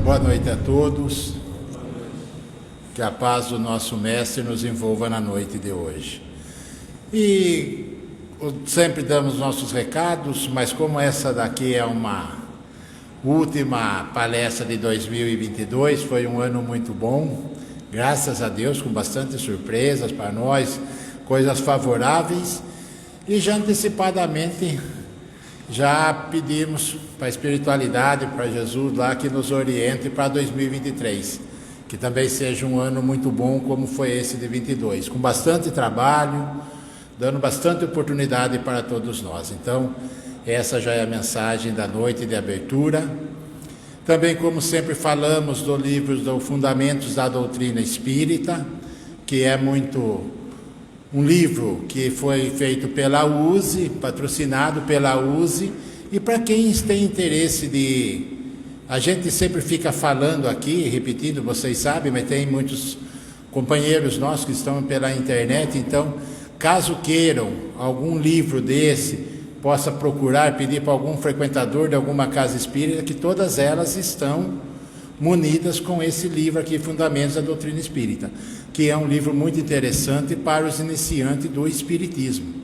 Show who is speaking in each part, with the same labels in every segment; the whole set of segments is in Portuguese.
Speaker 1: Boa noite a todos. Que a paz do nosso Mestre nos envolva na noite de hoje. E sempre damos nossos recados, mas como essa daqui é uma última palestra de 2022, foi um ano muito bom, graças a Deus, com bastante surpresas para nós, coisas favoráveis, e já antecipadamente já pedimos para a espiritualidade, para Jesus lá, que nos oriente para 2023, que também seja um ano muito bom como foi esse de 22, com bastante trabalho, dando bastante oportunidade para todos nós. Então, essa já é a mensagem da noite de abertura. Também, como sempre falamos, do livro do Fundamentos da Doutrina Espírita, que é um livro que foi feito pela USE, patrocinado pela USE, e para quem tem interesse de... A gente sempre fica falando aqui, repetindo, vocês sabem, mas tem muitos companheiros nossos que estão pela internet, então, caso queiram algum livro desse, possa procurar, pedir para algum frequentador de alguma casa espírita, que todas elas estão munidas com esse livro aqui, Fundamentos da Doutrina Espírita, que é um livro muito interessante para os iniciantes do Espiritismo,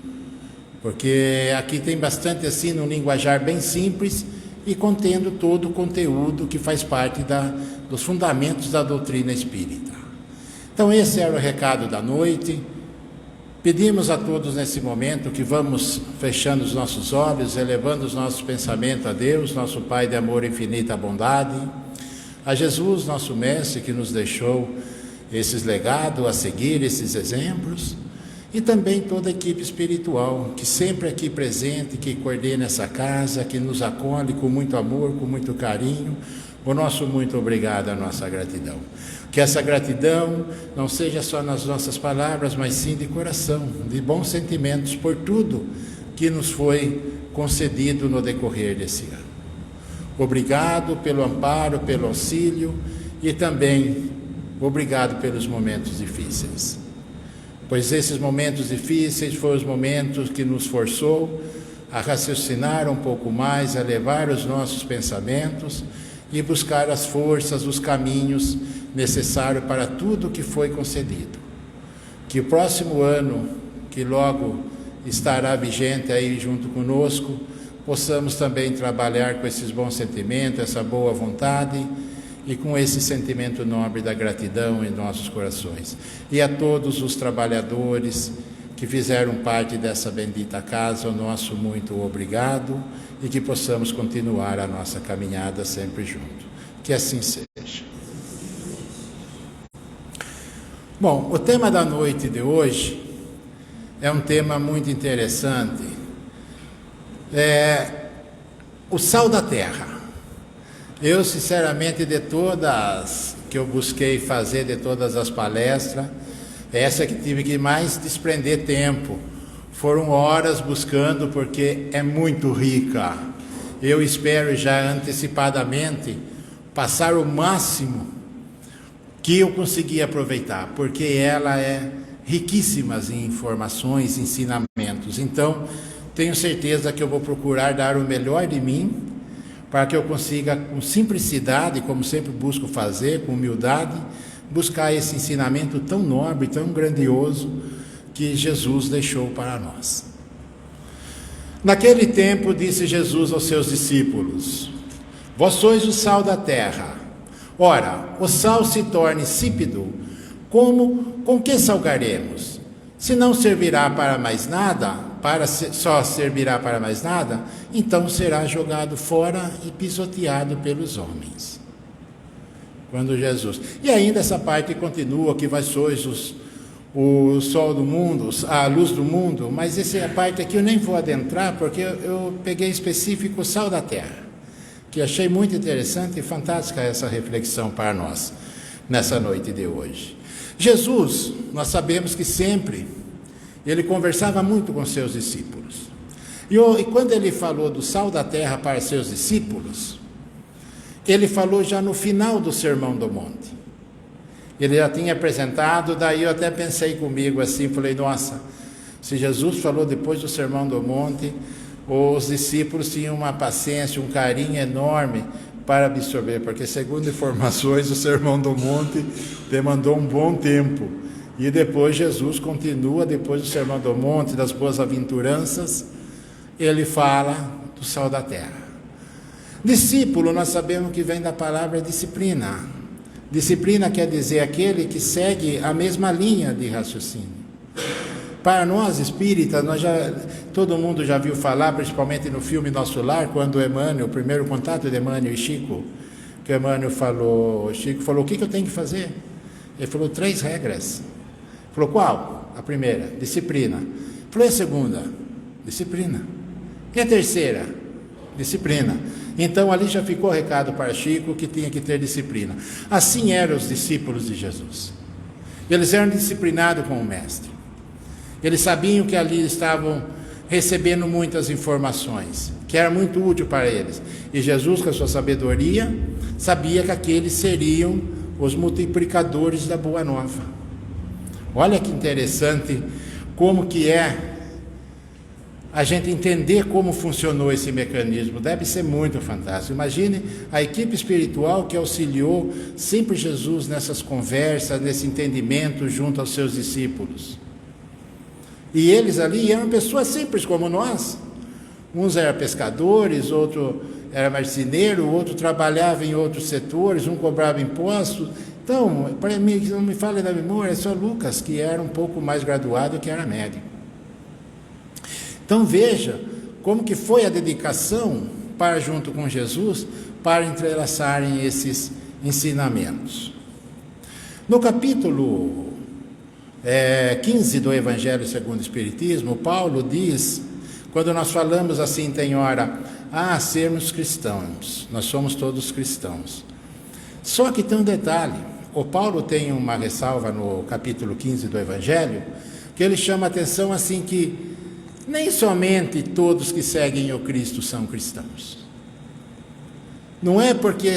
Speaker 1: porque aqui tem bastante assim, num linguajar bem simples e contendo todo o conteúdo que faz parte dos fundamentos da doutrina espírita. Então esse era o recado da noite. Pedimos a todos nesse momento que vamos fechando os nossos olhos, elevando os nossos pensamentos a Deus, nosso Pai de amor e infinita bondade, a Jesus, nosso Mestre, que nos deixou esses legados a seguir, esses exemplos, e também toda a equipe espiritual, que sempre aqui presente, que coordena essa casa, que nos acolhe com muito amor, com muito carinho. O nosso muito obrigado, a nossa gratidão. Que essa gratidão não seja só nas nossas palavras, mas sim de coração, de bons sentimentos por tudo que nos foi concedido no decorrer desse ano. Obrigado pelo amparo, pelo auxílio e também obrigado pelos momentos difíceis. Pois esses momentos difíceis foram os momentos que nos forçou a raciocinar um pouco mais, a elevar os nossos pensamentos e buscar as forças, os caminhos necessários para tudo que foi concedido. Que o próximo ano, que logo estará vigente aí junto conosco, possamos também trabalhar com esses bons sentimentos, essa boa vontade e com esse sentimento nobre da gratidão em nossos corações. E a todos os trabalhadores que fizeram parte dessa bendita casa, o nosso muito obrigado e que possamos continuar a nossa caminhada sempre junto. Que assim seja. Bom, o tema da noite de hoje é um tema muito interessante. O sal da terra. Eu, sinceramente, de todas que eu busquei fazer, de todas as palestras, essa que tive que mais desprender tempo. Foram horas buscando, porque é muito rica. Eu espero já antecipadamente passar o máximo que eu consegui aproveitar, porque ela é riquíssima em informações, ensinamentos. Então, tenho certeza que eu vou procurar dar o melhor de mim, para que eu consiga, com simplicidade, como sempre busco fazer, com humildade, buscar esse ensinamento tão nobre, tão grandioso, que Jesus deixou para nós. Naquele tempo, disse Jesus aos seus discípulos: vós sois o sal da terra. Ora, o sal se torna insípido, com que salgaremos? Se não servirá para mais nada, só servirá para mais nada, então será jogado fora e pisoteado pelos homens. Quando Jesus... E ainda essa parte continua, que vós sois o sol do mundo, a luz do mundo, mas essa é a parte aqui eu nem vou adentrar, porque eu peguei específico o sal da terra, que achei muito interessante e fantástica essa reflexão para nós, nessa noite de hoje. Jesus, nós sabemos que sempre ele conversava muito com seus discípulos. E quando ele falou do sal da terra para seus discípulos, ele falou já no final do Sermão do Monte. Ele já tinha apresentado, daí eu até pensei comigo assim, falei, nossa, se Jesus falou depois do Sermão do Monte, os discípulos tinham uma paciência, um carinho enorme para absorver, porque segundo informações o Sermão do Monte demandou um bom tempo, e depois Jesus continua, depois do Sermão do Monte, das boas-aventuranças, ele fala do sal da terra. Discípulo, nós sabemos que vem da palavra disciplina. Disciplina quer dizer aquele que segue a mesma linha de raciocínio. Para nós espíritas, todo mundo já viu falar, principalmente no filme Nosso Lar, quando o primeiro contato de Emmanuel e Chico, que o Emmanuel falou, Chico falou, o que eu tenho que fazer? Ele falou 3 regras. Falou, qual? A primeira, disciplina. Falou, e a segunda? Disciplina. E a terceira? Disciplina. Então ali já ficou o recado para Chico que tinha que ter disciplina. Assim eram os discípulos de Jesus. Eles eram disciplinados com o Mestre. Eles sabiam que ali estavam recebendo muitas informações, que era muito útil para eles. E Jesus, com a sua sabedoria, sabia que aqueles seriam os multiplicadores da Boa Nova. Olha que interessante como que é a gente entender como funcionou esse mecanismo. Deve ser muito fantástico. Imagine a equipe espiritual que auxiliou sempre Jesus nessas conversas, nesse entendimento junto aos seus discípulos. E eles ali eram pessoas simples como nós. Uns eram pescadores, outro era marceneiro, outro trabalhava em outros setores, um cobrava impostos. Então, para mim, não me fale da memória, é só Lucas, que era um pouco mais graduado, que era médico. Então veja como que foi a dedicação para junto com Jesus, para entrelaçarem esses ensinamentos. No capítulo 15 do Evangelho segundo o Espiritismo, Paulo diz, quando nós falamos assim, tem hora, sermos cristãos, nós somos todos cristãos. Só que tem um detalhe, o Paulo tem uma ressalva no capítulo 15 do Evangelho, que ele chama a atenção assim que nem somente todos que seguem o Cristo são cristãos. Não é porque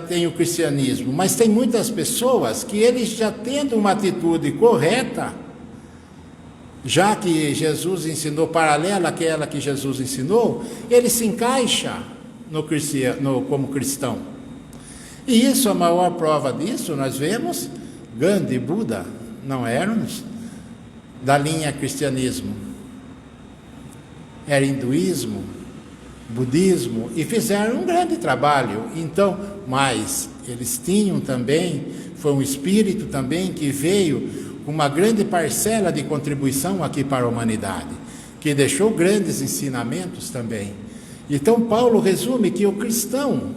Speaker 1: tem o cristianismo, mas tem muitas pessoas que eles já tendo uma atitude correta, já que Jesus ensinou paralela àquela que Jesus ensinou, ele se encaixa como cristão. E isso, a maior prova disso, nós vemos, Gandhi e Buda não eram da linha cristianismo. Era hinduísmo, budismo, e fizeram um grande trabalho. Então, mas eles tinham também, foi um espírito também que veio com uma grande parcela de contribuição aqui para a humanidade, que deixou grandes ensinamentos também. Então, Paulo resume que o cristão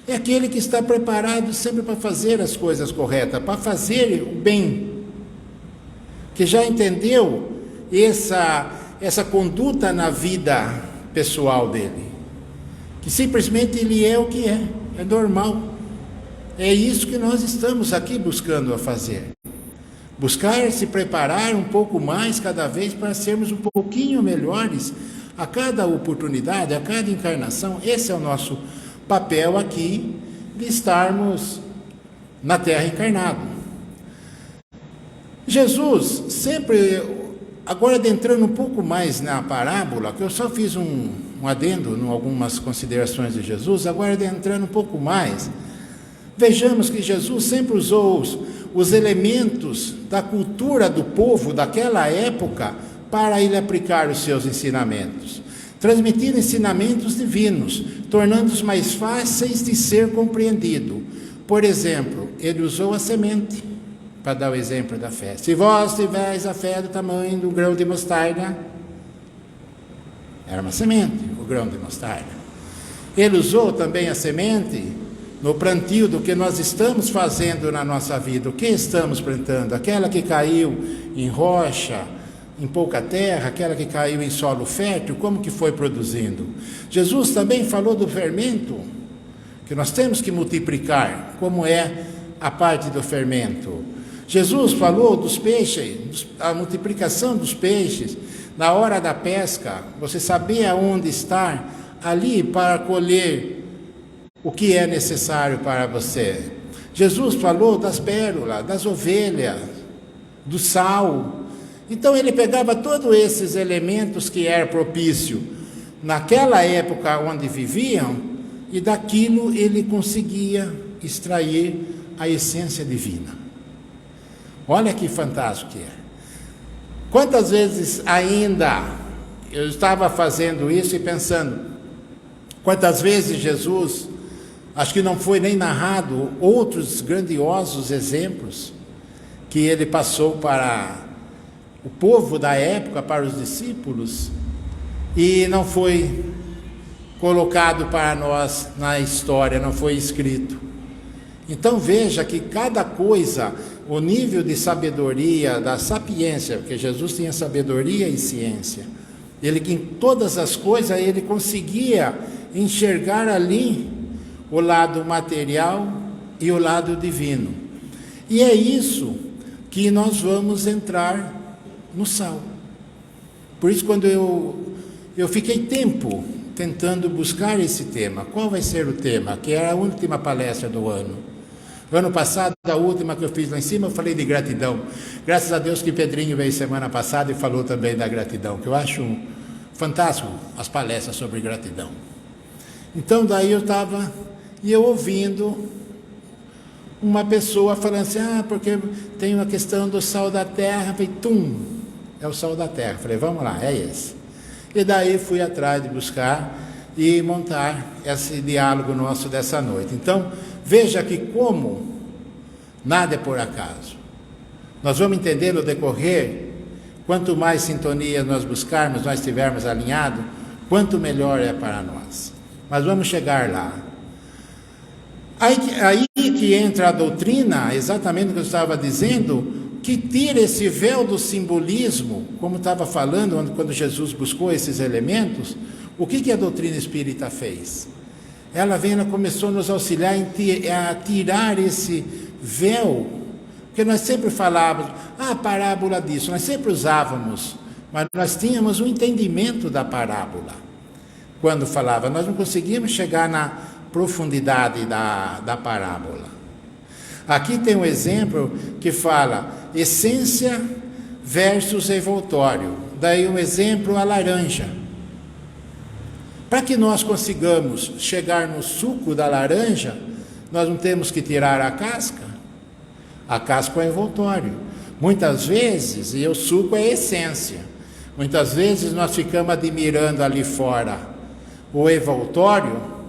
Speaker 1: é aquele que está preparado sempre para fazer as coisas corretas, para fazer o bem, que já entendeu essa conduta na vida pessoal dele, que simplesmente ele é o que é normal. É isso que nós estamos aqui buscando a fazer, buscar se preparar um pouco mais cada vez para sermos um pouquinho melhores a cada oportunidade, a cada encarnação. Esse é o nosso papel aqui de estarmos na Terra encarnado. Jesus sempre, agora adentrando um pouco mais na parábola, que eu só fiz um adendo em algumas considerações de Jesus, agora adentrando um pouco mais, vejamos que Jesus sempre usou os elementos da cultura do povo daquela época para ele aplicar os seus ensinamentos, transmitindo ensinamentos divinos, tornando-os mais fáceis de ser compreendido. Por exemplo, ele usou a semente, para dar o exemplo da fé. Se vós tiveres a fé do tamanho do grão de mostarda, era uma semente, o grão de mostarda. Ele usou também a semente no plantio do que nós estamos fazendo na nossa vida. O que estamos plantando? Aquela que caiu em rocha, em pouca terra, aquela que caiu em solo fértil, como que foi produzindo? Jesus também falou do fermento, que nós temos que multiplicar, como é a parte do fermento. Jesus falou dos peixes, a multiplicação dos peixes, na hora da pesca, você saber aonde estar ali para colher o que é necessário para você. Jesus falou das pérolas, das ovelhas, do sal. Então ele pegava todos esses elementos que era propício naquela época onde viviam e daquilo ele conseguia extrair a essência divina. Olha que fantástico que é. Quantas vezes ainda eu estava fazendo isso e pensando, quantas vezes Jesus, acho que não foi nem narrado outros grandiosos exemplos que ele passou para o povo da época, para os discípulos, e não foi colocado para nós na história, não foi escrito. Então veja que cada coisa, o nível de sabedoria, da sapiência, porque Jesus tinha sabedoria e ciência, ele que em todas as coisas ele conseguia enxergar ali o lado material e o lado divino. E é isso que nós vamos entrar no sal. Por isso, quando eu fiquei tempo tentando buscar esse tema, qual vai ser o tema? Que era a última palestra do ano. No ano passado, a última que eu fiz lá em cima, eu falei de gratidão. Graças a Deus que Pedrinho veio semana passada e falou também da gratidão, que eu acho fantástico as palestras sobre gratidão. Então daí eu estava, e eu ouvindo uma pessoa falando assim, porque tem uma questão do sal da terra. Falei, é o sal da terra. Falei, vamos lá, é esse. E daí fui atrás de buscar e montar esse diálogo nosso dessa noite. Então, veja que como nada é por acaso. Nós vamos entender no decorrer, quanto mais sintonia nós buscarmos, nós estivermos alinhados, quanto melhor é para nós. Mas vamos chegar lá. Aí que entra a doutrina, exatamente o que eu estava dizendo, que tira esse véu do simbolismo, como estava falando, quando Jesus buscou esses elementos. O que a doutrina espírita fez? Ela começou a nos auxiliar a tirar esse véu, porque nós sempre falávamos, a parábola disso, nós sempre usávamos, mas nós tínhamos um entendimento da parábola. Quando falava, nós não conseguíamos chegar na profundidade da parábola. Aqui tem um exemplo que fala essência versus envoltório. Daí um exemplo, a laranja. Para que nós consigamos chegar no suco da laranja, nós não temos que tirar a casca. A casca é o envoltório. Muitas vezes, e o suco é a essência, muitas vezes nós ficamos admirando ali fora o envoltório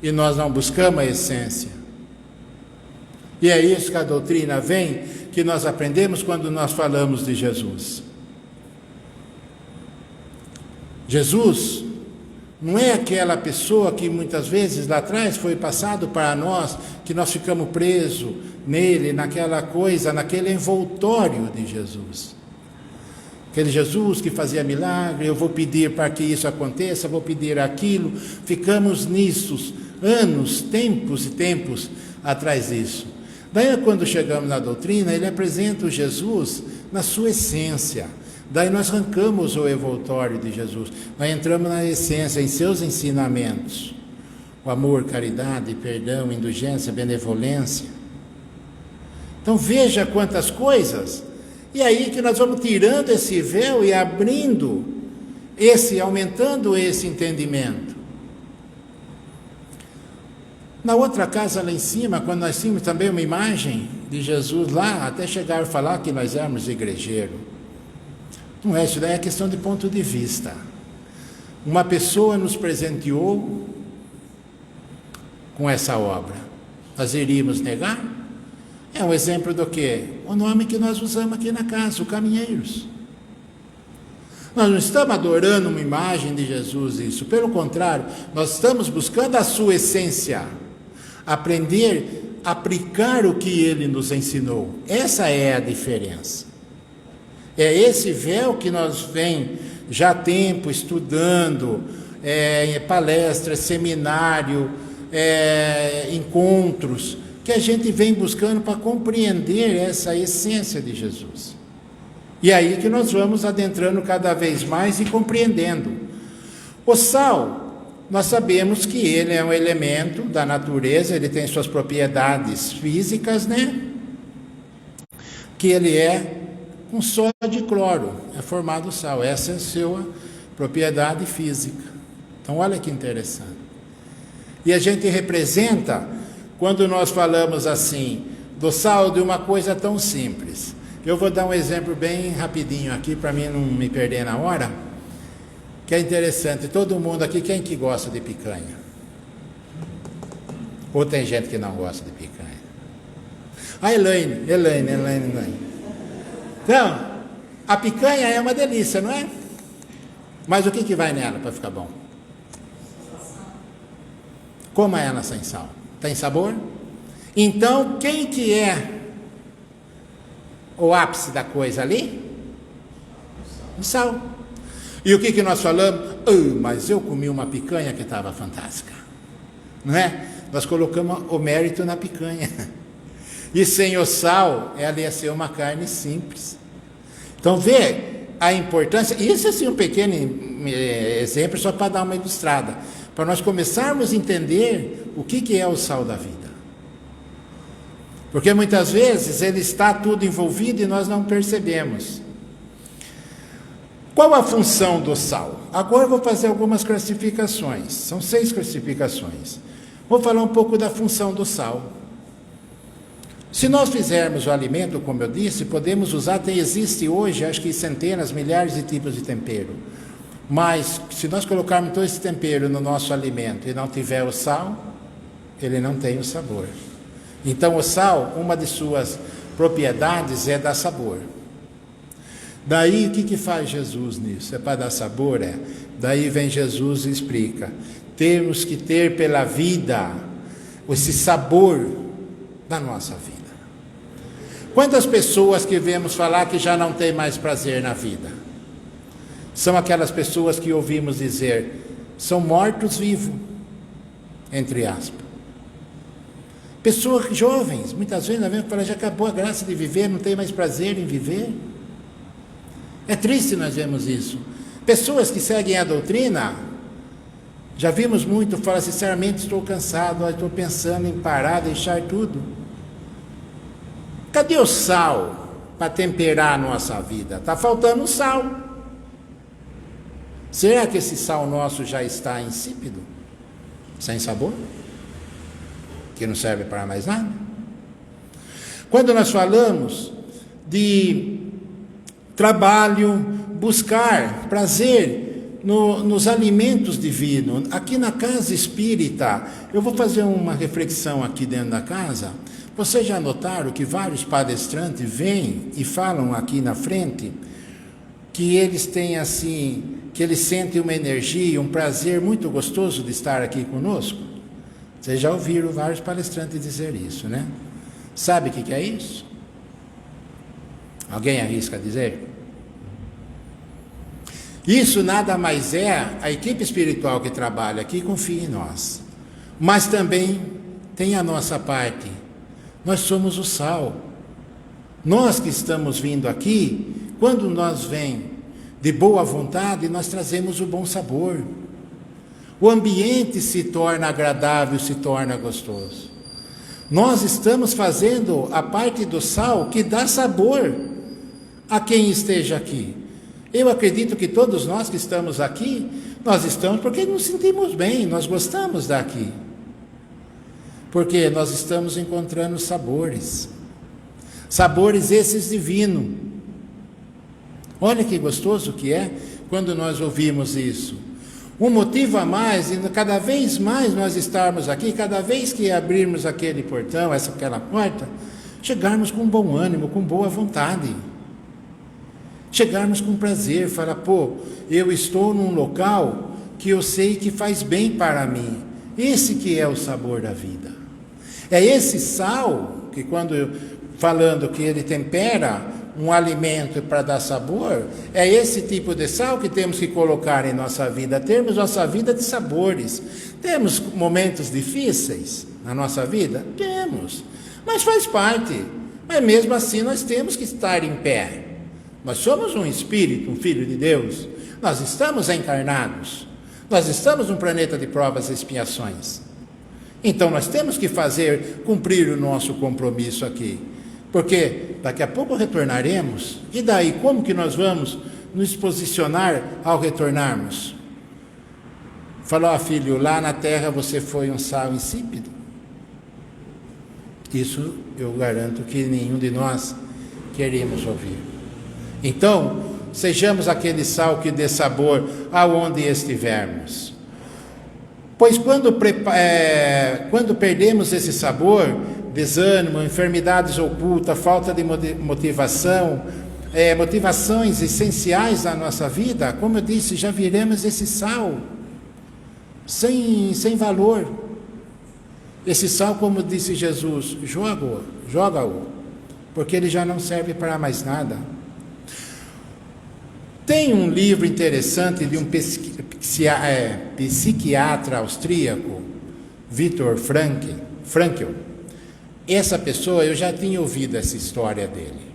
Speaker 1: e nós não buscamos a essência. E é isso que a doutrina vem, que nós aprendemos quando nós falamos de Jesus. Jesus não é aquela pessoa que muitas vezes lá atrás foi passado para nós, que nós ficamos presos nele, naquela coisa, naquele envoltório de Jesus. Aquele Jesus que fazia milagre, eu vou pedir para que isso aconteça, vou pedir aquilo. Ficamos nisso anos, tempos e tempos atrás disso. Daí, quando chegamos na doutrina, ele apresenta o Jesus na sua essência. Daí nós arrancamos o envoltório de Jesus, nós entramos na essência, em seus ensinamentos. O amor, caridade, perdão, indulgência, benevolência. Então veja quantas coisas. E aí que nós vamos tirando esse véu e abrindo aumentando esse entendimento. Na outra casa lá em cima, quando nós tínhamos também uma imagem de Jesus lá, até chegar a falar que nós éramos igrejeiro. Não é, isso daí é questão de ponto de vista. Uma pessoa nos presenteou com essa obra. Nós iríamos negar? É um exemplo do quê? O nome que nós usamos aqui na casa, o Caminheiros. Nós não estamos adorando uma imagem de Jesus, isso. Pelo contrário, nós estamos buscando a sua essência. Aprender, aplicar o que ele nos ensinou. Essa é a diferença. É esse véu que nós vem já há tempo estudando, palestras, seminário, encontros, que a gente vem buscando para compreender essa essência de Jesus. E aí que nós vamos adentrando cada vez mais e compreendendo. O sal, nós sabemos que ele é um elemento da natureza, ele tem suas propriedades físicas, né? Que ele é com sódio e cloro, é formado o sal, essa é a sua propriedade física. Então olha que interessante. E a gente representa, quando nós falamos assim, do sal de uma coisa tão simples. Eu vou dar um exemplo bem rapidinho aqui, para mim não me perder na hora, que é interessante. Todo mundo aqui, quem que gosta de picanha? Ou tem gente que não gosta de picanha? A Elaine. Então, a picanha é uma delícia, não é? Mas o que vai nela para ficar bom? Coma ela sem sal. Tem sabor? Então, quem que é o ápice da coisa ali? O sal. E o que nós falamos? Mas eu comi uma picanha que estava fantástica. Não é? Nós colocamos o mérito na picanha. E sem o sal, ela ia ser uma carne simples. Então, vê a importância. Isso é assim, um pequeno exemplo, só para dar uma ilustrada. Para nós começarmos a entender o que é o sal da vida. Porque muitas vezes ele está tudo envolvido e nós não percebemos. Qual a função do sal? Agora eu vou fazer algumas classificações. São 6 classificações. Vou falar um pouco da função do sal. Se nós fizermos o alimento, como eu disse, podemos usar, existe hoje, acho que centenas, milhares de tipos de tempero. Mas, se nós colocarmos todo esse tempero no nosso alimento e não tiver o sal, ele não tem o sabor. Então, o sal, uma de suas propriedades é dar sabor. Daí, o que faz Jesus nisso? É para dar sabor? É. Daí vem Jesus e explica. Temos que ter pela vida esse sabor da nossa vida. Quantas pessoas que vemos falar que já não tem mais prazer na vida? São aquelas pessoas que ouvimos dizer, são mortos-vivos, entre aspas. Pessoas jovens, muitas vezes nós vemos falar, já acabou a graça de viver, não tem mais prazer em viver. É triste nós vemos isso. Pessoas que seguem a doutrina, já vimos muito, falam, sinceramente estou cansado, estou pensando em parar, deixar tudo. Cadê o sal para temperar a nossa vida? Está faltando sal. Será que esse sal nosso já está insípido? Sem sabor? Que não serve para mais nada? Quando nós falamos de trabalho, buscar prazer nos alimentos divinos, aqui na casa espírita, eu vou fazer uma reflexão aqui dentro da casa. Vocês já notaram que vários palestrantes vêm e falam aqui na frente que eles têm assim, que eles sentem uma energia, um prazer muito gostoso de estar aqui conosco? Vocês já ouviram vários palestrantes dizer isso, né? Sabe o que é isso? Alguém arrisca dizer? Isso nada mais é a equipe espiritual que trabalha aqui, confia em nós. Mas também tem a nossa parte. Nós somos o sal. Nós que estamos vindo aqui, quando nós vem de boa vontade, nós trazemos o bom sabor. O ambiente se torna agradável, se torna gostoso. Nós estamos fazendo a parte do sal que dá sabor a quem esteja aqui. Eu acredito que todos nós que estamos aqui, nós estamos porque nos sentimos bem, nós gostamos daqui. Porque nós estamos encontrando sabores. Sabores esses divinos. Olha que gostoso que é quando nós ouvimos isso. Um motivo a mais, e cada vez mais nós estarmos aqui, cada vez que abrirmos aquele portão, aquela porta, chegarmos com bom ânimo, com boa vontade. Chegarmos com prazer, falar, eu estou num local que eu sei que faz bem para mim. Esse que é o sabor da vida. É esse sal, que falando que ele tempera um alimento para dar sabor, é esse tipo de sal que temos que colocar em nossa vida. Termos nossa vida de sabores. Temos momentos difíceis na nossa vida? Temos. Mas faz parte. Mas mesmo assim nós temos que estar em pé. Nós somos um espírito, um filho de Deus. Nós estamos encarnados. Nós estamos num planeta de provas e expiações. Então nós temos que cumprir o nosso compromisso aqui. Porque daqui a pouco retornaremos. E daí, como que nós vamos nos posicionar ao retornarmos? Falou: ó filho, lá na terra você foi um sal insípido. Isso eu garanto que nenhum de nós queremos ouvir. Então, sejamos aquele sal que dê sabor aonde estivermos. Pois quando perdemos esse sabor, desânimo, enfermidades ocultas, falta de motivação, motivações essenciais na nossa vida, como eu disse, já viramos esse sal sem valor. Esse sal, como disse Jesus, joga-o, porque ele já não serve para mais nada. Tem um livro interessante de um psiquiatra austríaco, Viktor Frankl. Essa pessoa, eu já tinha ouvido essa história dele.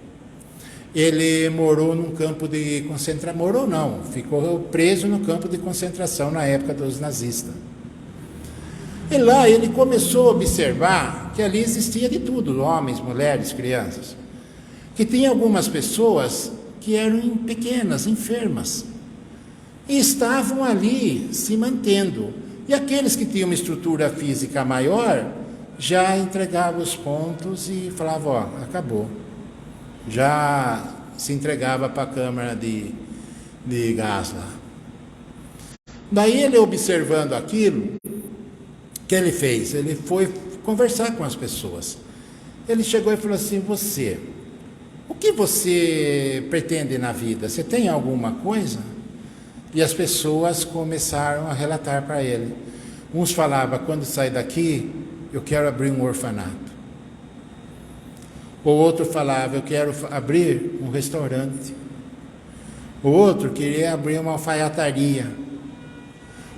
Speaker 1: Ele morou num campo de concentração, ficou preso no campo de concentração na época dos nazistas. E lá ele começou a observar que ali existia de tudo, homens, mulheres, crianças. Que tinha algumas pessoas que eram pequenas, enfermas, e estavam ali se mantendo. E aqueles que tinham uma estrutura física maior, já entregavam os pontos e falavam: ó, acabou. Já se entregava para a câmara de gás lá. Daí ele, observando aquilo, o que ele fez? Ele foi conversar com as pessoas. Ele chegou e falou assim: o que você pretende na vida? Você tem alguma coisa? E as pessoas começaram a relatar para ele. Uns falavam: quando sair daqui, eu quero abrir um orfanato. O outro falava: eu quero abrir um restaurante. O outro queria abrir uma alfaiataria.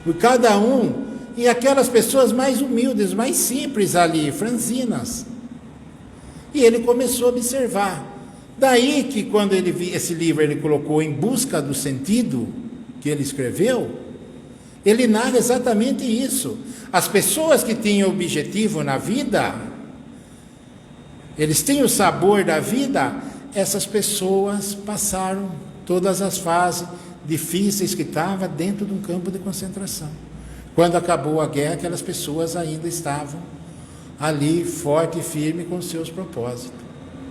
Speaker 1: E cada um, e aquelas pessoas mais humildes, mais simples ali, franzinas. E ele começou a observar. Daí que quando ele viu esse livro, ele colocou Em Busca do Sentido, que ele escreveu, ele narra exatamente isso. As pessoas que tinham objetivo na vida, eles tinham o sabor da vida, essas pessoas passaram todas as fases difíceis que estavam dentro de um campo de concentração. Quando acabou a guerra, aquelas pessoas ainda estavam ali, forte e firme com seus propósitos.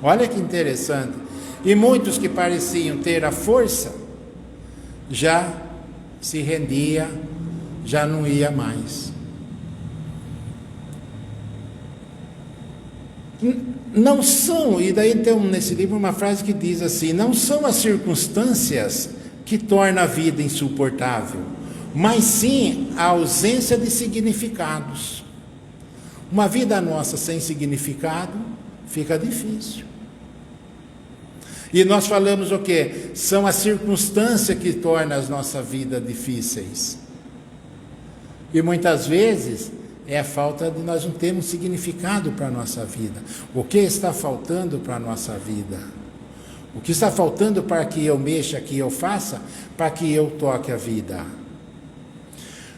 Speaker 1: Olha que interessante. E muitos que pareciam ter a força, já se rendia, já não ia mais. Não são, e daí tem nesse livro uma frase que diz assim: não são as circunstâncias que tornam a vida insuportável, mas sim a ausência de significados. Uma vida nossa sem significado fica difícil. E nós falamos o quê? São as circunstâncias que tornam a nossa vida difíceis. E muitas vezes é a falta de nós não termos significado para a nossa vida. O que está faltando para a nossa vida? O que está faltando para que eu mexa, que eu faça, para que eu toque a vida?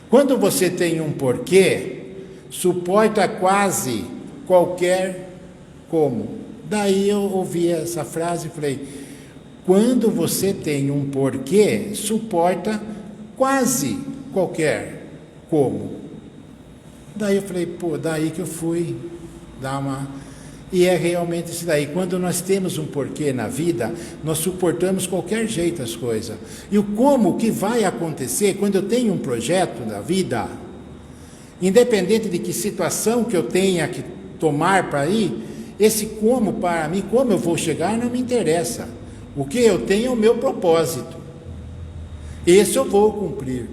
Speaker 1: Quando você tem um porquê, suporta quase qualquer como. Daí eu ouvi essa frase e falei: quando você tem um porquê, suporta quase qualquer como. Daí eu falei: daí que eu fui dar uma... E é realmente isso daí. Quando nós temos um porquê na vida, nós suportamos qualquer jeito as coisas. E o como que vai acontecer quando eu tenho um projeto na vida, independente de que situação que eu tenha que tomar para ir, esse como para mim, como eu vou chegar, não me interessa. O que eu tenho é o meu propósito. Esse eu vou cumprir.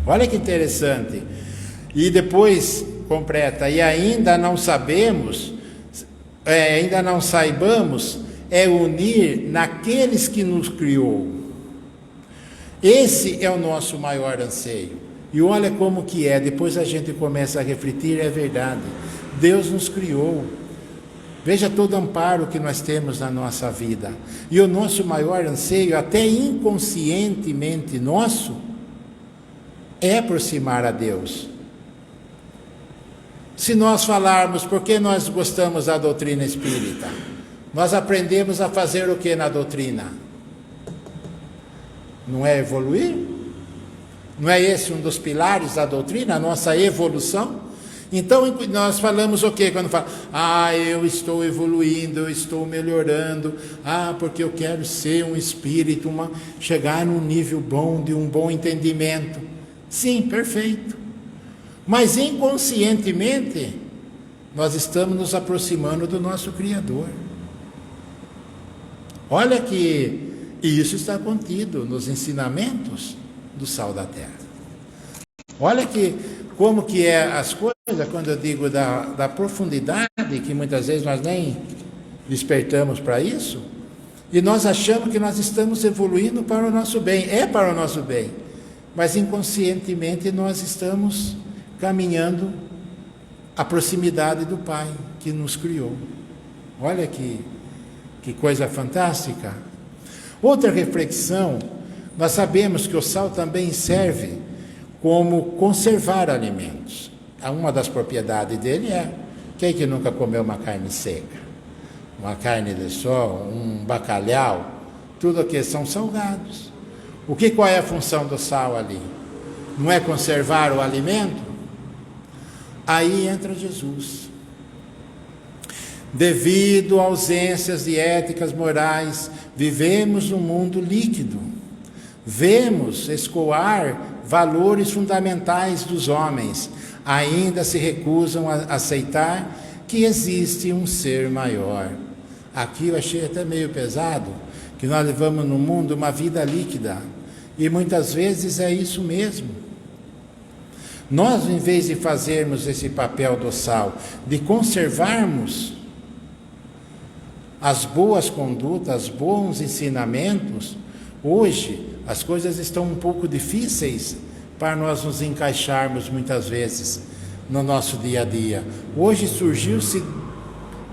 Speaker 1: Olha que interessante. E depois completa: e ainda não saibamos unir naqueles que nos criou. Esse é o nosso maior anseio. E olha como que é, depois a gente começa a refletir, é verdade. Deus nos criou. Veja todo o amparo que nós temos na nossa vida. E o nosso maior anseio, até inconscientemente nosso, é aproximar a Deus. Se nós falarmos por que nós gostamos da doutrina espírita, nós aprendemos a fazer o que na doutrina? Não é evoluir? Não é esse um dos pilares da doutrina, a nossa evolução? Então nós falamos o quê quando fala, eu estou evoluindo, eu estou melhorando, porque eu quero ser um espírito, chegar num nível bom, de um bom entendimento. Sim, perfeito. Mas inconscientemente, nós estamos nos aproximando do nosso Criador. Olha que isso está contido nos ensinamentos do Sal da Terra. Olha como que é as coisas, quando eu digo da profundidade, que muitas vezes nós nem despertamos para isso, e nós achamos que nós estamos evoluindo para o nosso bem. É para o nosso bem, mas inconscientemente nós estamos caminhando à proximidade do Pai que nos criou. Olha que coisa fantástica. Outra reflexão, nós sabemos que o sal também serve como conservar alimentos. Uma das propriedades dele quem que nunca comeu uma carne seca? Uma carne de sol, um bacalhau, tudo aqui são salgados. Qual é a função do sal ali? Não é conservar o alimento? Aí entra Jesus. Devido a ausências de éticas morais, vivemos num mundo líquido. Vemos escoar valores fundamentais dos homens. Ainda se recusam a aceitar que existe um ser maior. Aqui eu achei até meio pesado, que nós levamos no mundo uma vida líquida. E muitas vezes é isso mesmo. Nós, em vez de fazermos esse papel do sal, de conservarmos as boas condutas, bons ensinamentos, hoje as coisas estão um pouco difíceis para nós nos encaixarmos muitas vezes no nosso dia a dia. Hoje surgiu-se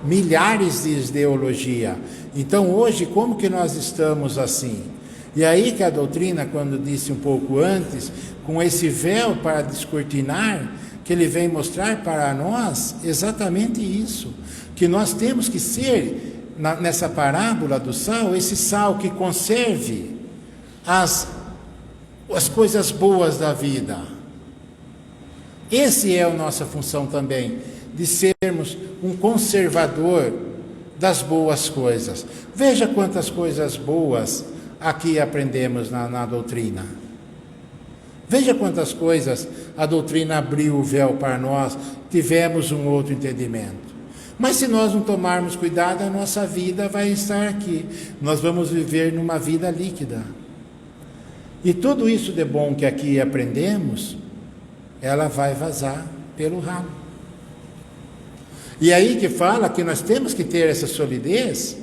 Speaker 1: milhares de ideologia. Então hoje como que nós estamos assim? E aí que a doutrina, quando disse um pouco antes, com esse véu para descortinar, que ele vem mostrar para nós exatamente isso, que nós temos que ser, nessa parábola do sal, esse sal que conserve as coisas boas da vida. Essa é a nossa função também, de sermos um conservador das boas coisas. Veja quantas coisas boas aqui aprendemos na doutrina. Veja quantas coisas a doutrina abriu o véu para nós, tivemos um outro entendimento. Mas se nós não tomarmos cuidado, a nossa vida vai estar aqui. Nós vamos viver numa vida líquida. E tudo isso de bom que aqui aprendemos, ela vai vazar pelo ralo. E aí que fala que nós temos que ter essa solidez,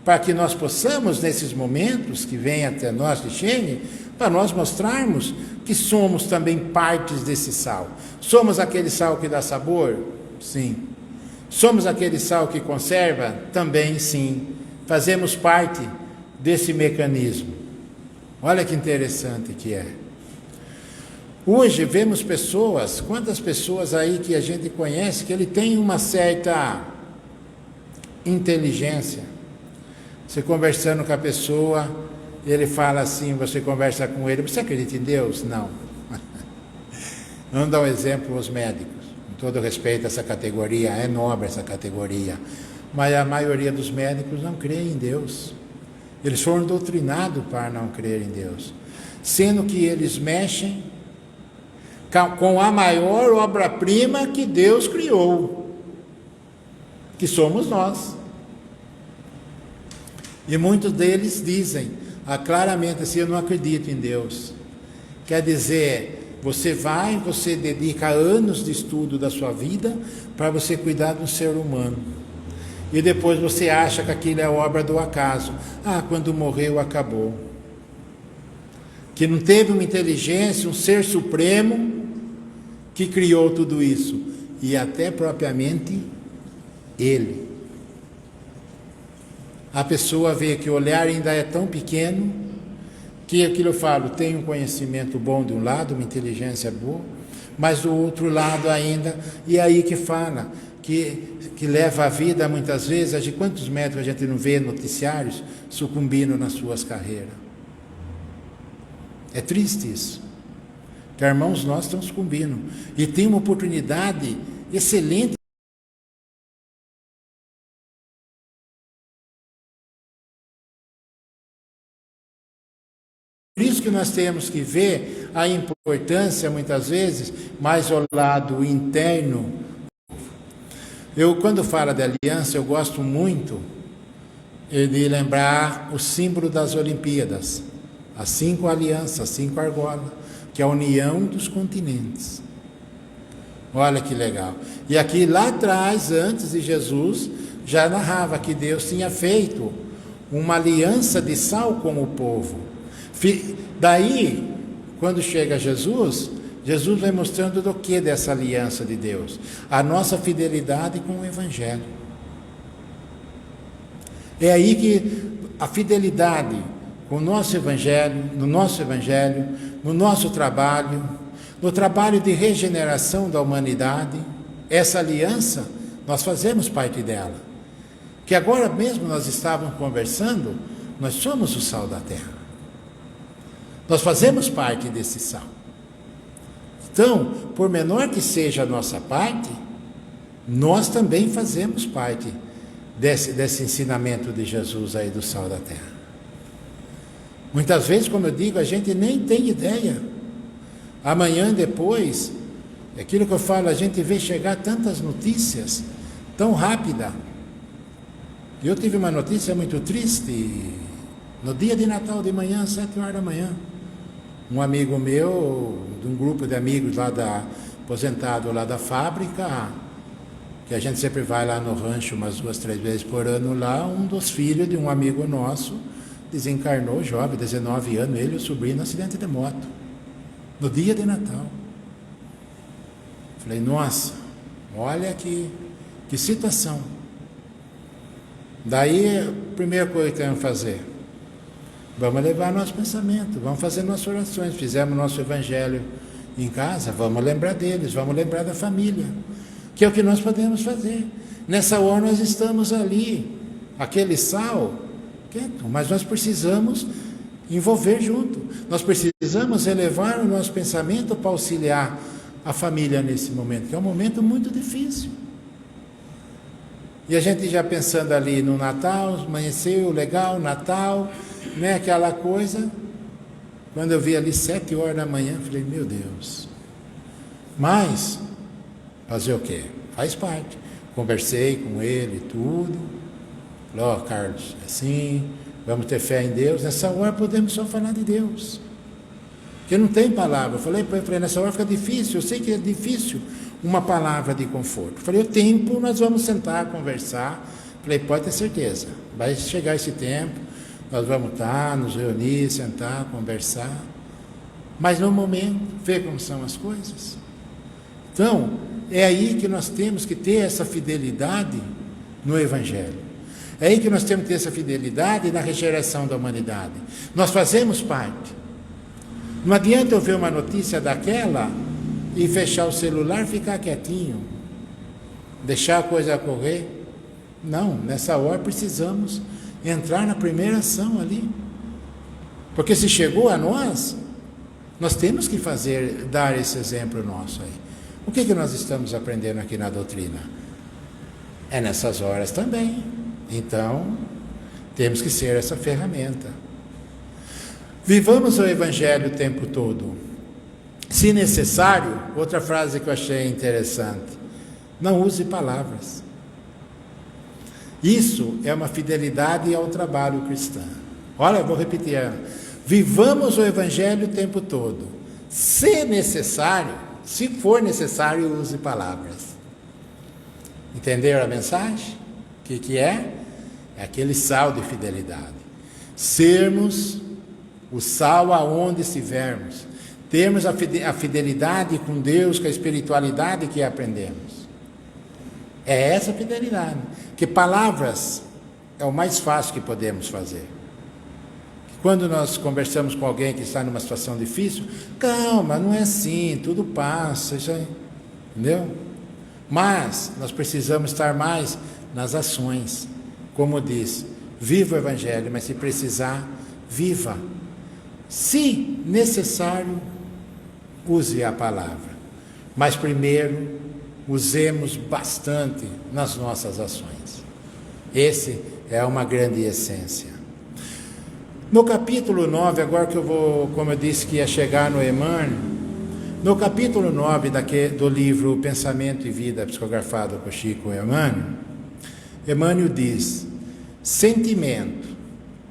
Speaker 1: para que nós possamos, nesses momentos que vêm até nós de Xene, para nós mostrarmos que somos também partes desse sal. Somos aquele sal que dá sabor? Sim. Somos aquele sal que conserva? Também sim. Fazemos parte desse mecanismo. Olha que interessante que é. Hoje vemos pessoas, quantas pessoas aí que a gente conhece, que ele tem uma certa inteligência. Você conversando com a pessoa, ele fala assim, você conversa com ele, você acredita em Deus? Não. Vamos dar um exemplo aos médicos. Com todo respeito a essa categoria, é nobre essa categoria, mas a maioria dos médicos não crê em Deus. Eles foram doutrinados para não crer em Deus, sendo que eles mexem com a maior obra-prima que Deus criou, que somos nós. E muitos deles dizem claramente assim, eu não acredito em Deus. Quer dizer, você dedica anos de estudo da sua vida para você cuidar do ser humano. E depois você acha que aquilo é obra do acaso. Quando morreu, acabou. Que não teve uma inteligência, um ser supremo que criou tudo isso. E até propriamente Ele. A pessoa vê que o olhar ainda é tão pequeno, que aquilo eu falo, tem um conhecimento bom de um lado, uma inteligência boa, mas do outro lado ainda, e aí que fala, que leva a vida muitas vezes, de quantos médicos a gente não vê noticiários sucumbindo nas suas carreiras. É triste isso. que irmãos nós estão sucumbindo. E tem uma oportunidade excelente. Por isso que nós temos que ver a importância, muitas vezes, mais ao lado interno. Eu, quando falo de aliança, eu gosto muito de lembrar o símbolo das Olimpíadas. As 5 alianças, as 5 argolas, que é a união dos continentes. Olha que legal. E aqui lá atrás, antes de Jesus, já narrava que Deus tinha feito uma aliança de sal com o povo. Daí, quando chega Jesus, Jesus vai mostrando do que dessa aliança de Deus? A nossa fidelidade com o Evangelho. É aí que a fidelidade com o nosso Evangelho, no nosso trabalho, no trabalho de regeneração da humanidade, essa aliança, nós fazemos parte dela. Que agora mesmo nós estávamos conversando, nós somos o sal da terra. Nós fazemos parte desse sal. Então, por menor que seja a nossa parte, nós também fazemos parte desse ensinamento de Jesus aí do sal da terra. Muitas vezes, como eu digo, a gente nem tem ideia. Amanhã depois, aquilo que eu falo, a gente vê chegar tantas notícias tão rápida. Eu tive uma notícia muito triste no dia de Natal de manhã, 7 horas da manhã. Um amigo meu, de um grupo de amigos lá aposentado lá da fábrica, que a gente sempre vai lá no rancho umas 2, 3 vezes por ano lá, um dos filhos de um amigo nosso desencarnou, jovem, 19 anos, ele e o sobrinho, no acidente de moto, no dia de Natal. Falei, nossa, olha que situação. Daí, a primeira coisa que temos que fazer, vamos levar nosso pensamento, vamos fazer nossas orações, fizemos nosso evangelho em casa, vamos lembrar deles, vamos lembrar da família, que é o que nós podemos fazer. Nessa hora nós estamos ali, aquele sal, quieto, mas nós precisamos envolver junto, nós precisamos elevar o nosso pensamento para auxiliar a família nesse momento, que é um momento muito difícil. E a gente já pensando ali no Natal, amanheceu, legal, Natal, né, aquela coisa. Quando eu vi ali 7 horas da manhã, falei, meu Deus. Mas, fazer o quê? Faz parte. Conversei com ele, tudo. Falei, ó, Carlos, assim, vamos ter fé em Deus. Nessa hora podemos só falar de Deus. Porque não tem palavra. Eu falei, nessa hora fica difícil, eu sei que é difícil uma palavra de conforto. Eu falei, o tempo nós vamos sentar, conversar. Eu falei, pode ter certeza, vai chegar esse tempo, nós vamos estar, nos reunir, sentar, conversar. Mas no momento, ver como são as coisas. Então, é aí que nós temos que ter essa fidelidade no Evangelho. É aí que nós temos que ter essa fidelidade na regeneração da humanidade. Nós fazemos parte. Não adianta eu ver uma notícia daquela e fechar o celular e ficar quietinho, deixar a coisa correr. Não, nessa hora precisamos entrar na primeira ação ali. Porque se chegou a nós, nós temos que dar esse exemplo nosso aí. O que nós estamos aprendendo aqui na doutrina? É nessas horas também. Então, temos que ser essa ferramenta. Vivamos o Evangelho o tempo todo. Se necessário, outra frase que eu achei interessante, não use palavras. Isso é uma fidelidade ao trabalho cristão. Olha, eu vou repetir. Vivamos o Evangelho o tempo todo. Se necessário, se for necessário, use palavras. Entenderam a mensagem? O que é? É aquele sal de fidelidade. Sermos o sal aonde estivermos. Termos a fidelidade com Deus, com a espiritualidade que aprendemos. É essa fidelidade. Que palavras é o mais fácil que podemos fazer. Quando nós conversamos com alguém que está numa situação difícil, calma, não é assim, tudo passa, isso aí, entendeu? Mas nós precisamos estar mais nas ações. Como diz, viva o Evangelho, mas se precisar, viva. Se necessário, use a palavra. Mas primeiro, usemos bastante nas nossas ações. Esse é uma grande essência. No capítulo 9, agora que eu vou, como eu disse que ia chegar no Emmanuel, no capítulo 9 do livro Pensamento e Vida, psicografado por Chico Emmanuel, Emmanuel diz: sentimento,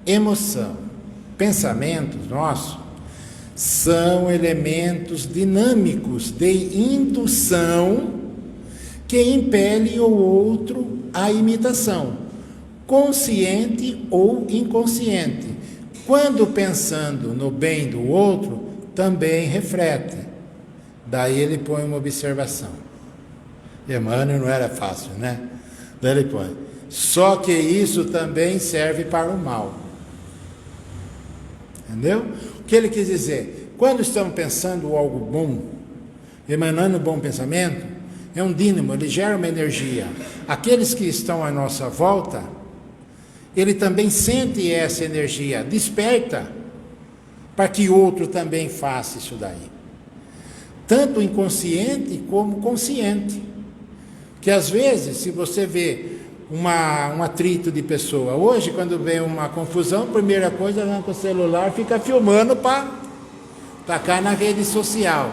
Speaker 1: emoção, pensamentos nossos são elementos dinâmicos de indução que impele o outro à imitação, consciente ou inconsciente. Quando pensando no bem do outro, também reflete. Daí ele põe uma observação. Emmanuel não era fácil, né? Daí ele põe: só que isso também serve para o mal. Entendeu? O que ele quis dizer? Quando estamos pensando algo bom, emanando bom pensamento, é um dínamo, ele gera uma energia. Aqueles que estão à nossa volta, ele também sente essa energia, desperta, para que outro também faça isso daí. Tanto inconsciente como consciente. Que às vezes, se você vê um atrito de pessoa, hoje quando vem uma confusão, a primeira coisa, vai com o celular, fica filmando para tacar na rede social.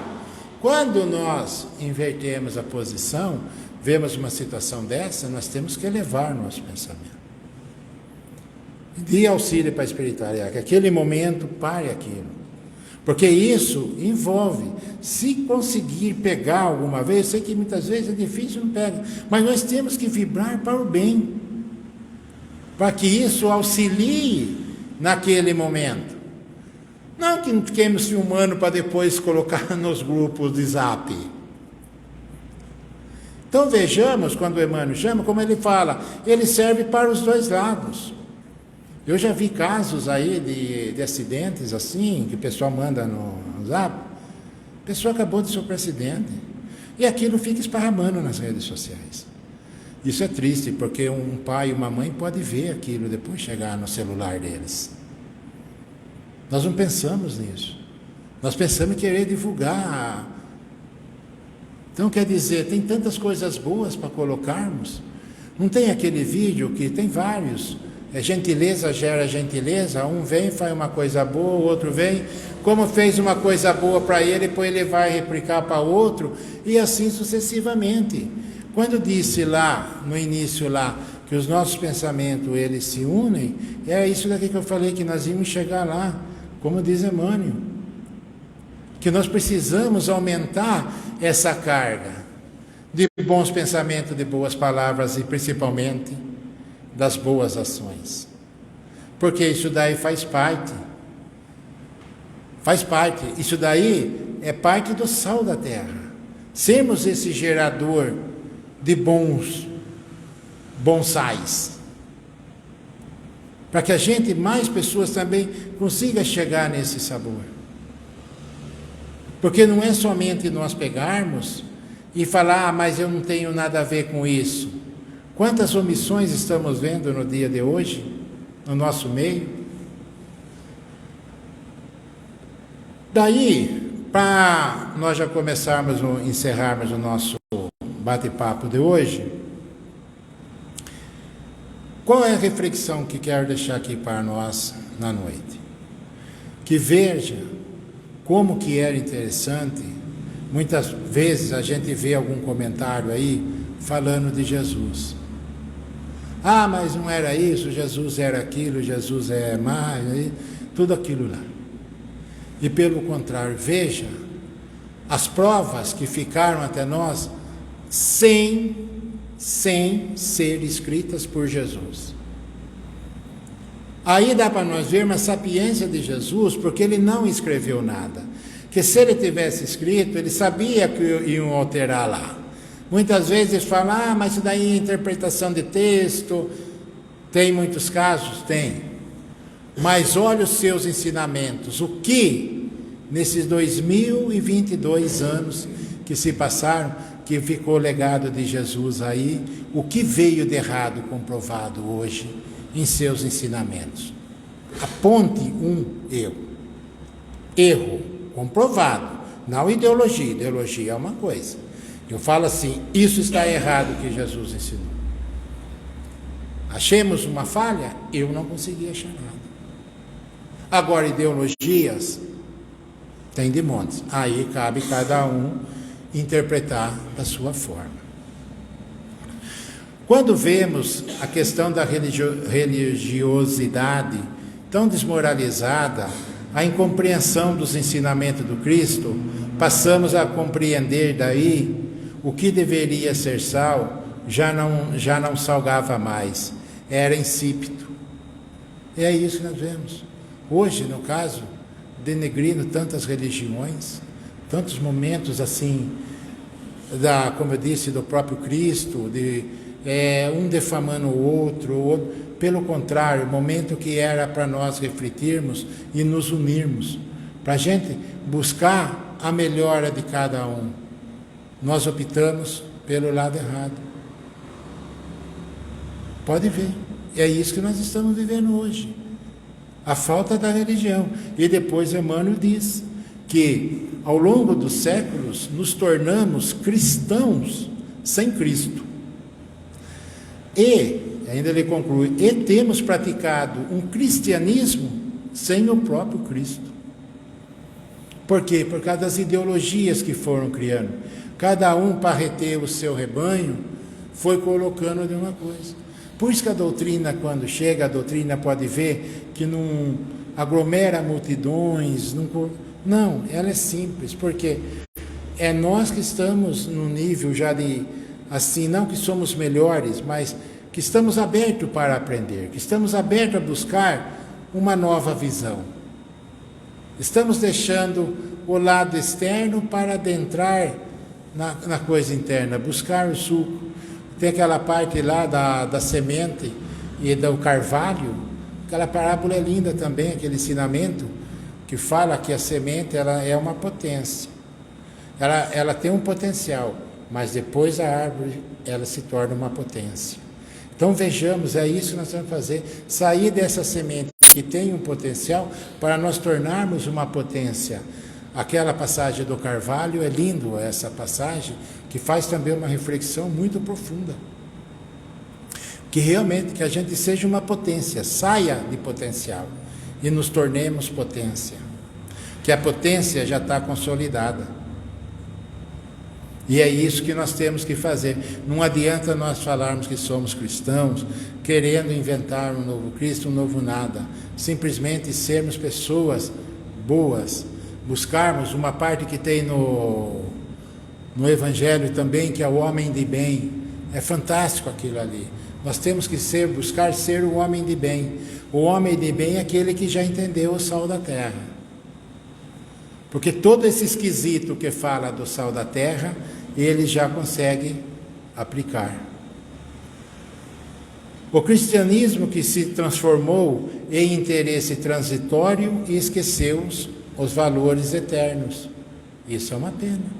Speaker 1: Quando nós invertemos a posição, vemos uma situação dessa, nós temos que elevar nosso pensamento. De auxílio para a espiritualidade, que aquele momento pare aquilo. Porque isso envolve, se conseguir pegar alguma vez, eu sei que muitas vezes é difícil, não pega, mas nós temos que vibrar para o bem, para que isso auxilie naquele momento. Não que fiquemos filmando para depois colocar nos grupos de zap. Então vejamos, quando o Emmanuel chama, como ele fala, ele serve para os dois lados. Eu já vi casos aí de acidentes assim, que o pessoal manda no zap, a pessoa acabou de sofrer acidente, e aquilo fica esparramando nas redes sociais. Isso é triste, porque um pai e uma mãe podem ver aquilo, depois chegar no celular deles. Nós não pensamos nisso. Nós pensamos em querer divulgar. Então, quer dizer, tem tantas coisas boas para colocarmos. Não tem aquele vídeo que tem vários. Gentileza gera gentileza. Um vem, faz uma coisa boa, o outro vem. Como fez uma coisa boa para ele, depois ele vai replicar para outro. E assim sucessivamente. Quando disse lá, no início lá, que os nossos pensamentos, eles se unem, é isso daqui que eu falei, que nós íamos chegar lá. Como diz Emmanuel, que nós precisamos aumentar essa carga de bons pensamentos, de boas palavras e principalmente das boas ações. Porque isso daí faz parte. Faz parte. Isso daí é parte do sal da terra. Sermos esse gerador de bonsais. Para que a gente, mais pessoas também, consiga chegar nesse sabor. Porque não é somente nós pegarmos e falar, mas eu não tenho nada a ver com isso. Quantas omissões estamos vendo no dia de hoje, no nosso meio? Daí, para nós já começarmos, encerrarmos o nosso bate-papo de hoje, qual é a reflexão que quero deixar aqui para nós na noite? Que veja como que era interessante, muitas vezes a gente vê algum comentário aí falando de Jesus. Ah, mas não era isso, Jesus era aquilo, Jesus é mais, tudo aquilo lá. E pelo contrário, veja as provas que ficaram até nós sem ser escritas por Jesus. Aí dá para nós ver uma sapiência de Jesus, porque ele não escreveu nada. Que se ele tivesse escrito, ele sabia que iam alterar lá. Muitas vezes falam, mas isso daí é interpretação de texto. Tem muitos casos? Tem. Mas olha os seus ensinamentos. O que, nesses 2022 anos que se passaram, que ficou o legado de Jesus aí, o que veio de errado comprovado hoje em seus ensinamentos? Aponte um erro. Erro comprovado. não ideologia. Ideologia é uma coisa. Eu falo assim, isso está errado que Jesus ensinou. Achemos uma falha? Eu não consegui achar nada. Agora, ideologias, tem de montes. Aí cabe cada um interpretar da sua forma. Quando vemos a questão da religiosidade tão desmoralizada, a incompreensão dos ensinamentos do Cristo, passamos a compreender daí o que deveria ser sal, já não salgava mais, era insípido. E é isso que nós vemos. Hoje, no caso, denegrindo tantas religiões, tantos momentos assim, como eu disse, do próprio Cristo, um defamando o outro, pelo contrário, o momento que era para nós refletirmos e nos unirmos, para a gente buscar a melhora de cada um. Nós optamos pelo lado errado. Pode ver, é isso que nós estamos vivendo hoje. A falta da religião. E depois Emmanuel diz que ao longo dos séculos nos tornamos cristãos sem Cristo. E, ainda ele conclui, e temos praticado um cristianismo sem o próprio Cristo. Por quê? Por causa das ideologias que foram criando. Cada um, para reter o seu rebanho, foi colocando de uma coisa. Por isso que a doutrina, quando chega, a doutrina pode ver que não aglomera multidões, não, ela é simples, porque é nós que estamos no nível já de, assim, não que somos melhores, mas que estamos abertos para aprender, que estamos abertos a buscar uma nova visão. Estamos deixando o lado externo para adentrar na coisa interna, buscar o suco. Tem aquela parte lá da semente e do carvalho, aquela parábola é linda também, aquele ensinamento que fala que a semente ela é uma potência. Ela tem um potencial, mas depois a árvore ela se torna uma potência. Então vejamos, é isso que nós vamos fazer, sair dessa semente que tem um potencial para nós tornarmos uma potência. Aquela passagem do Carvalho, é lindo essa passagem, que faz também uma reflexão muito profunda. Que realmente que a gente seja uma potência, saia de potencial e nos tornemos potência. Que a potência já está consolidada. E é isso que nós temos que fazer. Não adianta nós falarmos que somos cristãos, querendo inventar um novo Cristo, um novo nada. Simplesmente sermos pessoas boas, buscarmos uma parte que tem no Evangelho também, que é o homem de bem. É fantástico aquilo ali. Nós temos que buscar ser o homem de bem. O homem de bem é aquele que já entendeu o sal da terra. Porque todo esse esquisito que fala do sal da terra, ele já consegue aplicar. O cristianismo que se transformou em interesse transitório e esqueceu os valores eternos. Isso é uma pena.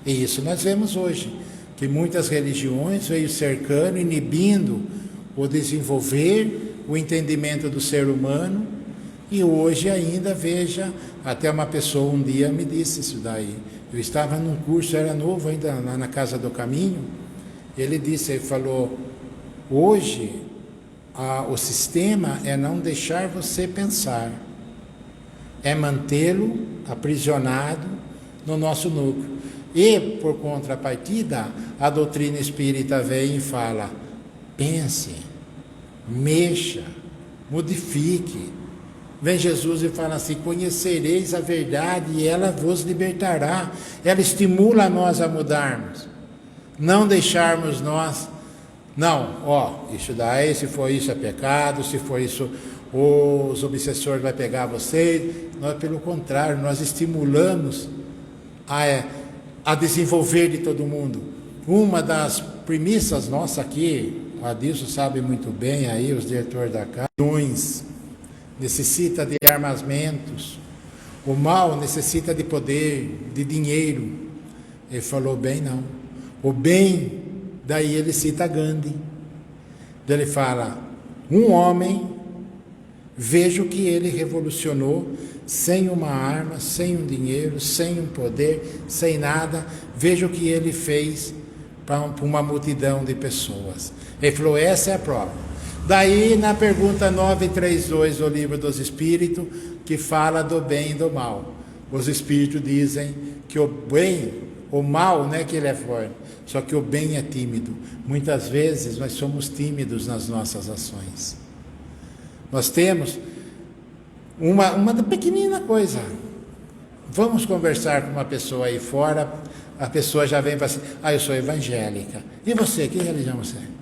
Speaker 1: E isso nós vemos hoje, que muitas religiões veio cercando, inibindo o desenvolver, o entendimento do ser humano, e hoje ainda, veja, até uma pessoa um dia me disse isso daí. Eu estava num curso, era novo ainda, lá na Casa do Caminho, ele falou, hoje o sistema é não deixar você pensar, é mantê-lo aprisionado no nosso núcleo. E, por contrapartida, a doutrina espírita vem e fala, pense, mexa, modifique. Vem Jesus e fala assim, conhecereis a verdade e ela vos libertará. Ela estimula nós a mudarmos. Não deixarmos nós, isso daí, se for isso é pecado, se for isso os obsessores vai pegar vocês. Nós, pelo contrário, nós estimulamos a desenvolver de todo mundo. Uma das premissas nossas aqui, o Adilson sabe muito bem aí, os diretores da casa, necessita de armamentos, o mal necessita de poder, de dinheiro. Ele falou bem não. O bem, daí ele cita Gandhi. Ele fala, um homem Vejo que ele revolucionou sem uma arma, sem um dinheiro, sem um poder, sem nada. Vejo o que ele fez para uma multidão de pessoas. Ele falou, essa é a prova. Daí, na pergunta 932 do Livro dos Espíritos, que fala do bem e do mal. Os Espíritos dizem que o bem, o mal, não é que ele é forte, só que o bem é tímido. Muitas vezes nós somos tímidos nas nossas ações. Nós temos uma pequenina coisa. Vamos conversar com uma pessoa aí fora, a pessoa já vem e fala assim, eu sou evangélica. E você, que religião você é?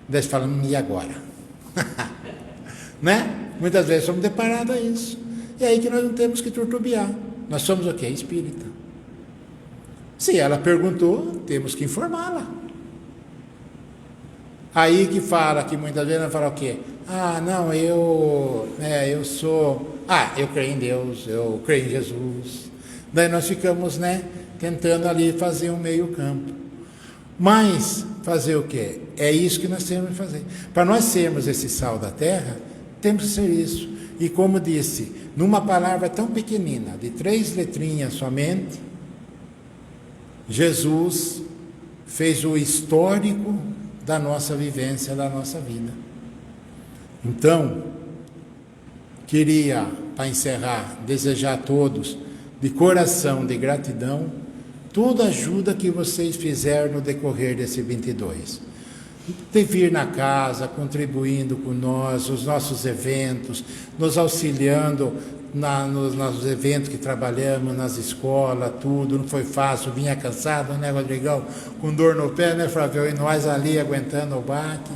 Speaker 1: Daí você fala, e agora? Né? Muitas vezes somos deparados a isso. E aí que nós não temos que turtubiar. Nós somos o quê? Espírita. Se ela perguntou, temos que informá-la. Aí que fala, que muitas vezes ela fala o quê? Não, eu sou... eu creio em Deus, eu creio em Jesus. Daí nós ficamos, tentando ali fazer um meio campo. Mas, fazer o quê? É isso que nós temos que fazer. Para nós sermos esse sal da terra, temos que ser isso. E como disse, numa palavra tão pequenina, de 3 letrinhas somente, Jesus fez o histórico da nossa vivência, da nossa vida. Então, queria, para encerrar, desejar a todos, de coração, de gratidão, toda a ajuda que vocês fizeram no decorrer desse 22. De vir na casa, contribuindo com nós, os nossos eventos, nos auxiliando nos eventos que trabalhamos, nas escolas, tudo, não foi fácil, vinha cansado, né, Rodrigão? Com dor no pé, né, Flávio? E nós ali aguentando o baque.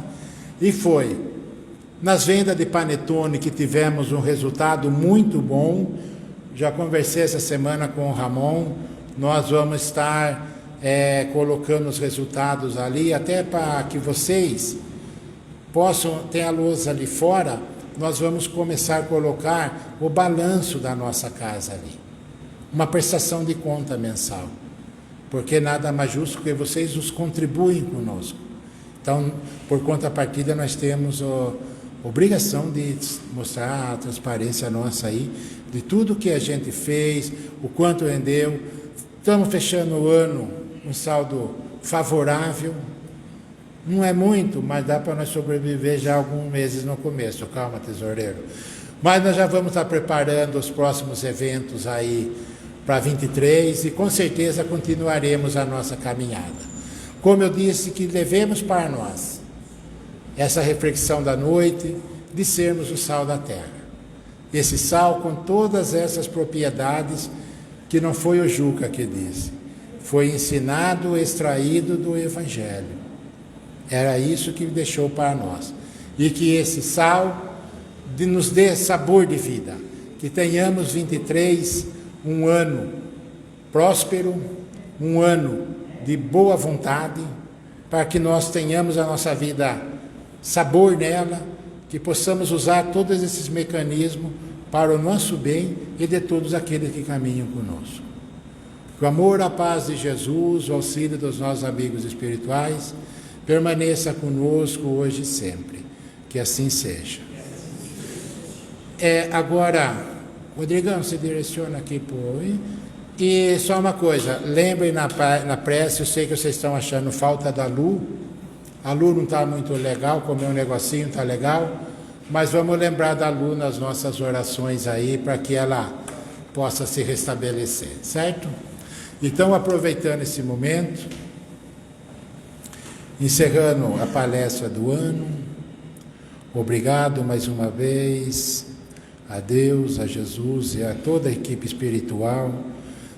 Speaker 1: E foi. Nas vendas de panetone que tivemos um resultado muito bom, já conversei essa semana com o Ramon, nós vamos estar colocando os resultados ali, até para que vocês possam ter a luz ali fora, nós vamos começar a colocar o balanço da nossa casa ali. Uma prestação de conta mensal. Porque nada mais justo que vocês nos contribuem conosco. Então, por contrapartida, nós temos a obrigação de mostrar a transparência nossa aí, de tudo que a gente fez, o quanto rendeu. Estamos fechando o ano um saldo favorável. Não é muito, mas dá para nós sobreviver já alguns meses no começo. Calma, tesoureiro. Mas nós já vamos estar preparando os próximos eventos aí para 23 e com certeza continuaremos a nossa caminhada. Como eu disse, que levemos para nós essa reflexão da noite de sermos o sal da terra. Esse sal com todas essas propriedades que não foi o Juca que disse. Foi ensinado, extraído do Evangelho. Era isso que deixou para nós. E que esse sal nos dê sabor de vida. Que tenhamos 23, um ano próspero, um ano de boa vontade, para que nós tenhamos a nossa vida sabor nela, que possamos usar todos esses mecanismos para o nosso bem e de todos aqueles que caminham conosco. Que o amor, a paz de Jesus, o auxílio dos nossos amigos espirituais, permaneça conosco hoje e sempre. Que assim seja. Agora, Rodrigão, se direciona aqui por aí. E só uma coisa, lembrem na prece, eu sei que vocês estão achando falta da Lu. A Lu não está muito legal, comeu um negocinho, está legal. Mas vamos lembrar da Lu nas nossas orações aí, para que ela possa se restabelecer, certo? Então, aproveitando esse momento, encerrando a palestra do ano, obrigado mais uma vez a Deus, a Jesus e a toda a equipe espiritual,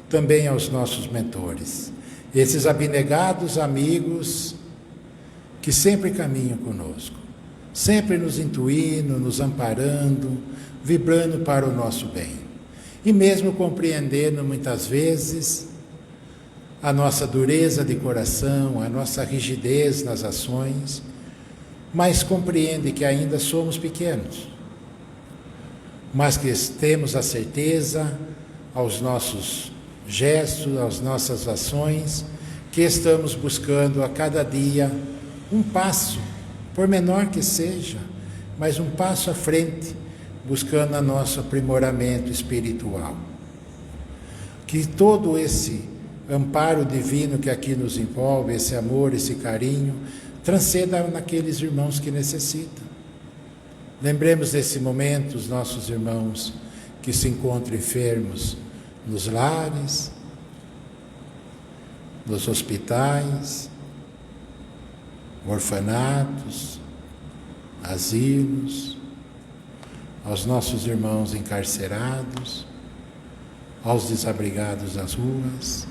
Speaker 1: também aos nossos mentores, esses abnegados amigos que sempre caminham conosco, sempre nos intuindo, nos amparando, vibrando para o nosso bem, e mesmo compreendendo muitas vezes a nossa dureza de coração, a nossa rigidez nas ações, mas compreende que ainda somos pequenos, mas que temos a certeza aos nossos gestos, às nossas ações, que estamos buscando a cada dia um passo, por menor que seja, mas um passo à frente, buscando o nosso aprimoramento espiritual. Que todo esse amparo divino que aqui nos envolve, esse amor, esse carinho, transcenda naqueles irmãos que necessitam. Lembremos desse momento os nossos irmãos que se encontram enfermos nos lares, nos hospitais, orfanatos, asilos, aos nossos irmãos encarcerados, aos desabrigados nas ruas.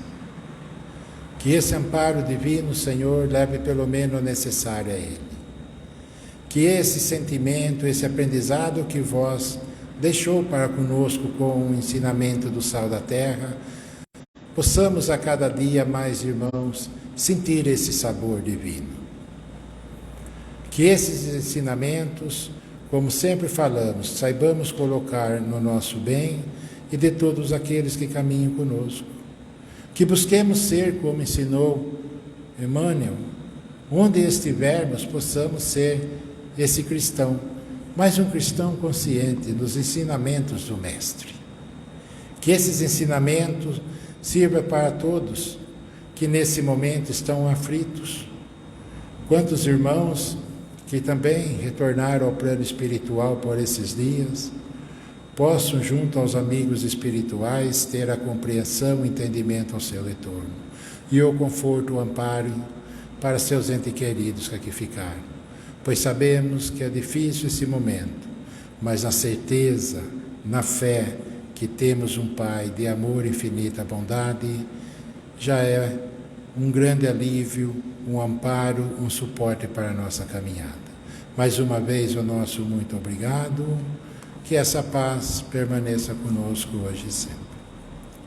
Speaker 1: Que esse amparo divino, Senhor, leve pelo menos o necessário a ele. Que esse sentimento, esse aprendizado que vós deixou para conosco com o ensinamento do sal da terra, possamos a cada dia mais, irmãos, sentir esse sabor divino. Que esses ensinamentos, como sempre falamos, saibamos colocar no nosso bem e de todos aqueles que caminham conosco. Que busquemos ser, como ensinou Emmanuel, onde estivermos, possamos ser esse cristão, mas um cristão consciente dos ensinamentos do Mestre. Que esses ensinamentos sirvam para todos que nesse momento estão aflitos. Quantos irmãos que também retornaram ao plano espiritual por esses dias, possam, junto aos amigos espirituais, ter a compreensão e entendimento ao seu retorno, e o conforto, o amparo para seus entes queridos que aqui ficaram. Pois sabemos que é difícil esse momento, mas na certeza, na fé que temos um Pai de amor e infinita bondade, já é um grande alívio, um amparo, um suporte para a nossa caminhada. Mais uma vez, o nosso muito obrigado. Que essa paz permaneça conosco hoje e sempre.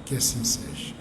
Speaker 1: Que assim seja.